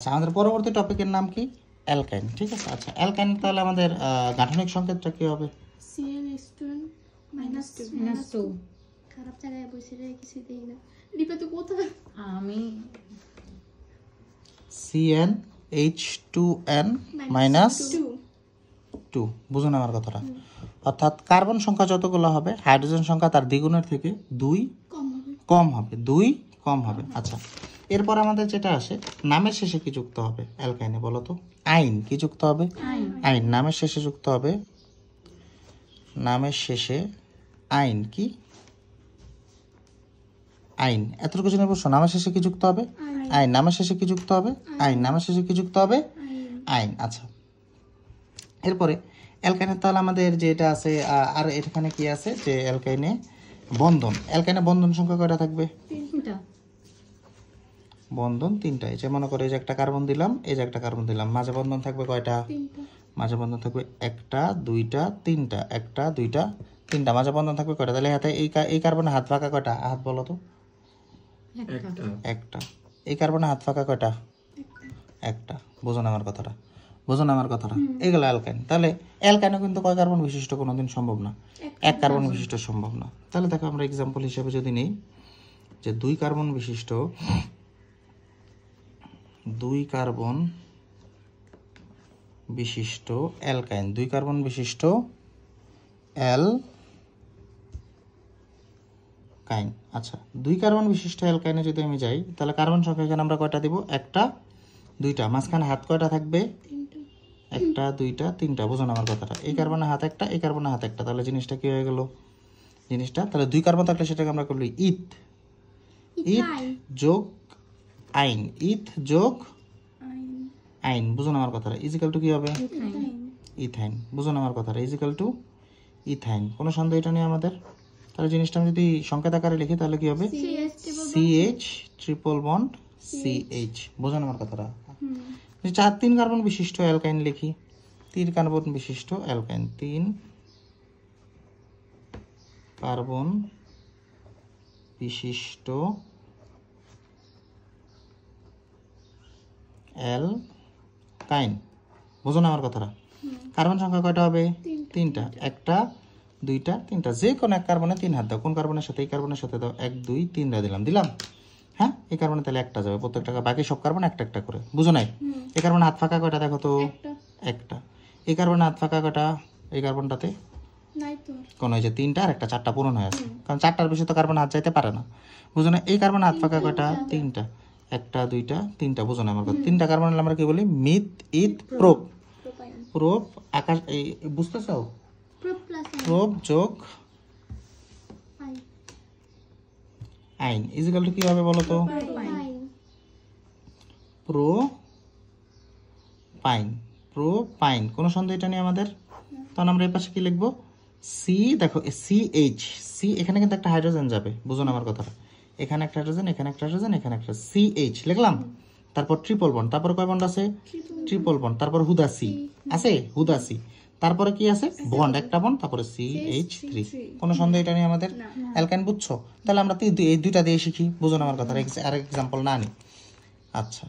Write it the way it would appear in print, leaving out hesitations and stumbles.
আচ্ছা, আমাদের পরবর্তী টপিকের নাম কি? অ্যালকাইন। ঠিক আছে। আচ্ছা, অ্যালকাইন তাহলে আমাদের গাঠনিক সংকেতটা কি হবে? CnH2n -2 খারাপ জায়গায় বসে রে কিছু দেই না। দীপা তো কোথায়? আমি CnH2n -2 বুঝুন আমার কথাটা। অর্থাৎ কার্বন সংখ্যা যতগুলো হবে হাইড্রোজেন সংখ্যা তার দ্বিগুণের থেকে 2 কম হবে, 2 কম হবে। আচ্ছা, এরপর আমাদের যেটা আসে নামের শেষে কি যুক্ত হবে অ্যালকাইনে বলো তো? আইন। কি যুক্ত হবে? আইন। নামের শেষে যুক্ত হবে, নামের শেষে আইন। কি আইন? এতটুকু জেনে বসো, নামের শেষে কি যুক্ত হবে? আইন। নামের শেষে কি যুক্ত হবে? আইন। নামের শেষে কি যুক্ত হবে? আইন। আচ্ছা, এরপরে অ্যালকাইনের তাহলে আমাদের যেটা আছে আর এখানে কি আছে যে অ্যালকাইনে বন্ধন। অ্যালকাইনে বন্ধন সংখ্যা কয়টা থাকবে? 3টা। বন্ধন 3টাই। যে মনে করো এই যে একটা কার্বন দিলাম, এই যে একটা কার্বন দিলাম, মাঝে বন্ধন থাকবে কয়টা? 3টা। মাঝে বন্ধন থাকবে 1টা 2টা 3টা, 1টা 2টা 3টা, মাঝে বন্ধন থাকবে কয়টা? তাহলে হাতে এই কার্বনে হাত ফাঁকা কয়টা? হাত বলো তো। একটা। এই কার্বনে হাত ফাঁকা কয়টা? একটা। বুঝুন আমার কথাটা, বুঝুন আমার কথাটা। এগুলো অ্যালকাইন। তাহলে অ্যালকাইনও কিন্তু কয় কার্বন বিশিষ্ট কোনোদিন সম্ভব না, এক কার্বন বিশিষ্ট সম্ভব না। তাহলে দেখো আমরা এক্সাম্পল হিসেবে যদি নেই যে 2 কার্বন বিশিষ্ট, 2 কার্বন বিশিষ্ট অ্যালকাইন, 2 কার্বন বিশিষ্ট অ্যালকাইন। আচ্ছা, 2 কার্বন বিশিষ্ট অ্যালকাইনে যদি আমি যাই তাহলে কার্বন সংখ্যা এখানে আমরা কয়টা দিব? 1টা 2টা। মাঝখানে হাত কয়টা থাকবে? 1টা 2টা 3টা। বুঝুন আমার কথাটা। এই কার্বনে হাত একটা, এই কার্বনে হাত একটা, তাহলে জিনিসটা কি হয়ে গেল? জিনিসটা তাহলে 2 কার্বন থাকলে সেটাকে আমরা করলি ইথ। ইথ যোগ আইন, ইথ যোগ আইন। বুঝুন আমার কথাটা। ইজিক্যাল টু কি হবে? ইথাইন। বুঝুন আমার কথাটা। ইজিক্যাল টু ইথাইন। কোনো সন্দেহ এটা নেই আমাদের। তাহলে জিনিসটা আমি যদি সংকেত আকারে লিখি তাহলে কি হবে? CH triple bond CH। বুঝুন আমার কথাটা। 3 কার্বন বিশিষ্ট অ্যালকাইন লিখি। 3 কার্বন বিশিষ্ট অ্যালকাইন, 3 কার্বন বিশিষ্ট অ্যালকাইন। বুঝুন আমার কথাটা। কার্বন সংখ্যা কয়টা হবে? 3টা। 1টা 2টা 3টা। যে কোনো এক কার্বনে 3 হাত দাও। কোন কার্বনের সাথে? এই কার্বনের সাথে দাও। 1 2 3টা দিলাম। হ্যাঁ, এই কার্বনে তাহলে একটা যাবে প্রত্যেকটা, বাকি সব কার্বন একটা একটা করে। বুঝো নাই? এই কার্বনে হাত ফাঁকা কয়টা দেখো তো? একটা। এই কার্বনে হাত ফাঁকা কয়টা? এই কার্বনটাতে কোন ওই যে 3টা আর একটা 4টা পূরণ হয়ে আছে, কারণ 4টার বেশি তো কার্বন হাত যাইতে পারে না। বুঝো না? এই কার্বনে হাত ফাঁকা কয়টা? 3টা। 1টা 2টা 3টা। বুঝো না আমার কথা? 3টা কার্বন আমরা কি বলি? Meth eth prop. প্রোপ আকাশ, এই বুঝতেছো? প্রোপ যোগ আইন ইজিক্যাল টু কি হবে বলো তো? প্রোপাইন। প্রোপাইন। কোনো সন্দেহ এটা নেই আমাদের। তখন আমরা এই পাশে কি লিখবো? সি। দেখো CH, সি এখানে কিন্তু একটা হাইড্রোজেন যাবে। বুঝুন আমার কথাটা। এখানে একটা হাইড্রোজেন, এখানে একটা হাইড্রোজেন, এখানে একটা CH লিখলাম। তারপর ট্রিপল বন্ড, তারপর কয় বন্ড আছে? Triple bond. তারপর হুদা সি আছে, হুদা সি। তারপরে কি আছে? বন্ড, একটা বন্ড, তারপরে CH3। কোনো সন্দেহ এটা নেই আমাদের। অ্যালকাইন বুঝছো? তাহলে আমরা এই 2টা দিয়ে শিখি। বুঝুন আমার কথা। আর এক্সাম্পল না নি। আচ্ছা।